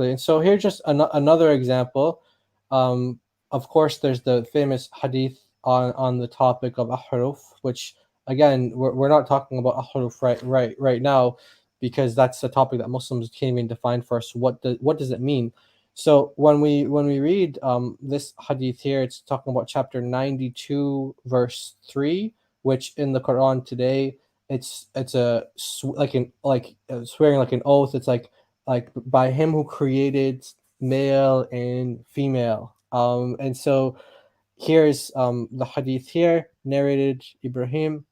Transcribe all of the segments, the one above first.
Exactly. And so here's just another example. Of course, there's the famous hadith on the topic of ahruf, which again we're not talking about ahruf right now, because that's a topic that Muslims can't even define for us. What does it mean? So when we read this hadith here, it's talking about chapter 92, verse 3, which in the Quran today it's swearing like an oath. It's like by him who created male and female. And so here's the hadith here, narrated Ibrahim.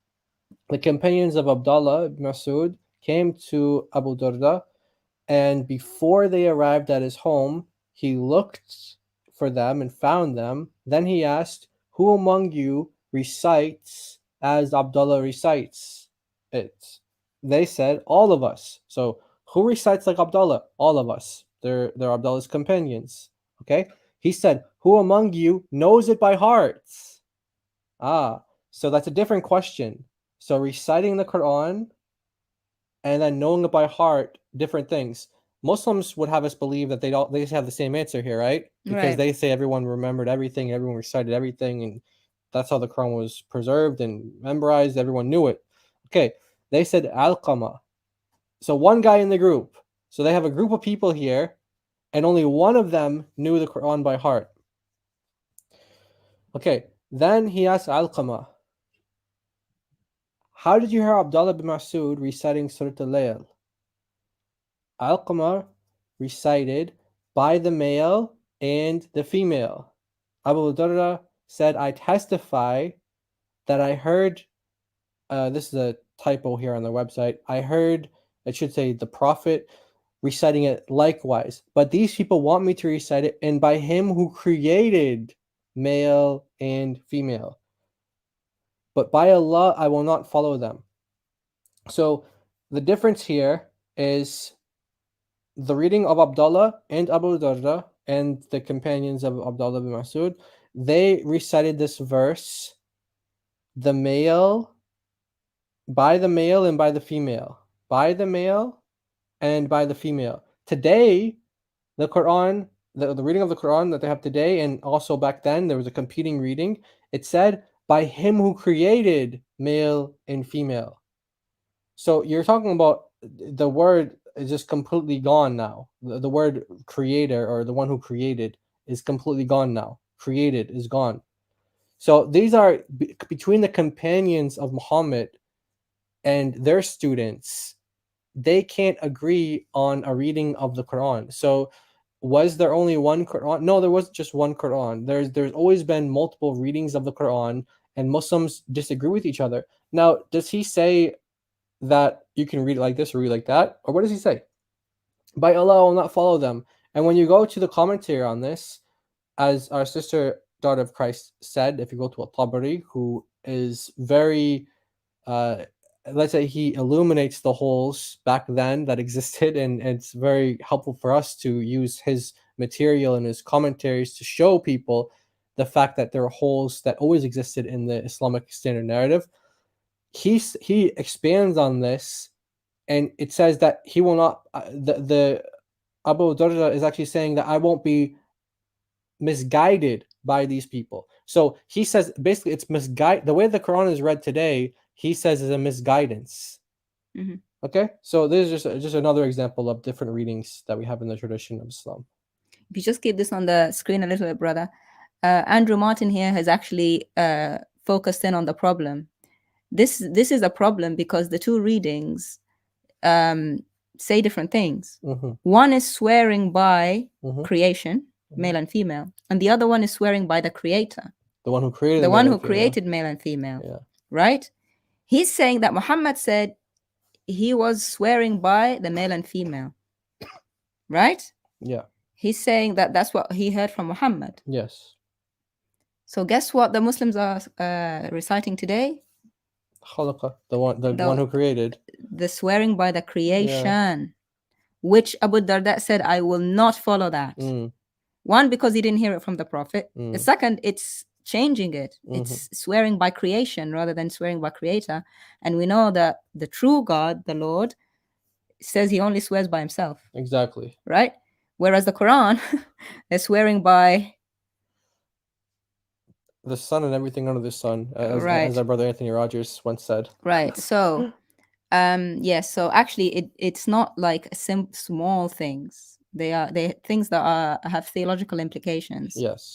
The companions of Abdullah ibn Masud came to Abu Darda, and before they arrived at his home, he looked for them and found them. Then he asked, "Who among you recites as Abdullah recites it?" They said, "All of us." So who recites like Abdullah? All of us. They're Abdullah's companions. Okay. He said, "Who among you knows it by heart?" So that's a different question. So reciting the Quran and then knowing it by heart, different things. Muslims would have us believe that they just have the same answer here, right? Because they say everyone remembered everything, everyone recited everything, and that's how the Quran was preserved and memorized. Everyone knew it. Okay, they said Alqama. So one guy in the group. So they have a group of people here, and only one of them knew the Quran by heart. Okay, then he asked Alqama, "How did you hear Abdullah bin Masud reciting Surah Al-Layl?" Alqama recited by the male and the female. Abu Darda said, "I testify that I heard," this is a typo here on the website, "I heard," it should say the Prophet, "reciting it likewise. But these people want me to recite it, and by him who created male and female. But by Allah, I will not follow them." So the difference here is the reading of Abdullah and Abu Darda and the companions of Abdullah bin Masud. They recited this verse, the male, by the male and by the female. By the male and by the female. Today, the Quran, the reading of the Quran that they have today, and also back then, there was a competing reading. It said, by him who created male and female. So you're talking about the word is just completely gone now. The word creator, or the one who created, is completely gone now. Created is gone. So these are between the companions of Muhammad and their students. They can't agree on a reading of the Quran. So was there only one Quran? No, there wasn't just one Quran. There's always been multiple readings of the Quran, and Muslims disagree with each other. Now, does he say that you can read it like this or read like that? Or what does he say? By Allah, I will not follow them. And when you go to the commentary on this, as our sister Daughter of Christ said, if you go to At-Tabari, who is very, let's say he illuminates the holes back then that existed, and it's very helpful for us to use his material and his commentaries to show people the fact that there are holes that always existed in the Islamic standard narrative. He expands on this, and it says that he will not, the Abu Darda is actually saying that I won't be misguided by these people. So he says basically it's misguide. The way the Quran is read today, he says, is a misguidance. Mm-hmm. Okay, so this is just another example of different readings that we have in the tradition of Islam. If you just keep this on the screen a little bit, brother. Andrew Martin here has actually focused in on the problem. This is a problem because the two readings say different things. Mm-hmm. One is swearing by Mm-hmm. creation, male and female, and the other one is swearing by the creator, the one who created the one who created male and female. Yeah. Right? He's saying that Muhammad said he was swearing by the male and female. Right? Yeah. He's saying that that's what he heard from Muhammad. Yes. So guess what the Muslims are reciting today? Khalaqa, the one who created. The swearing by the creation, which Abu Darda said, I will not follow that. One, because he didn't hear it from the Prophet. The second, it's changing it. It's swearing by creation rather than swearing by creator. And we know that the true God, the Lord, says he only swears by himself. Exactly. Right? Whereas the Quran, they're swearing by the sun and everything under the sun, right. as our brother Anthony Rogers once said. Right. So, yes. So actually, it's not like small things. They things that have theological implications. Yes.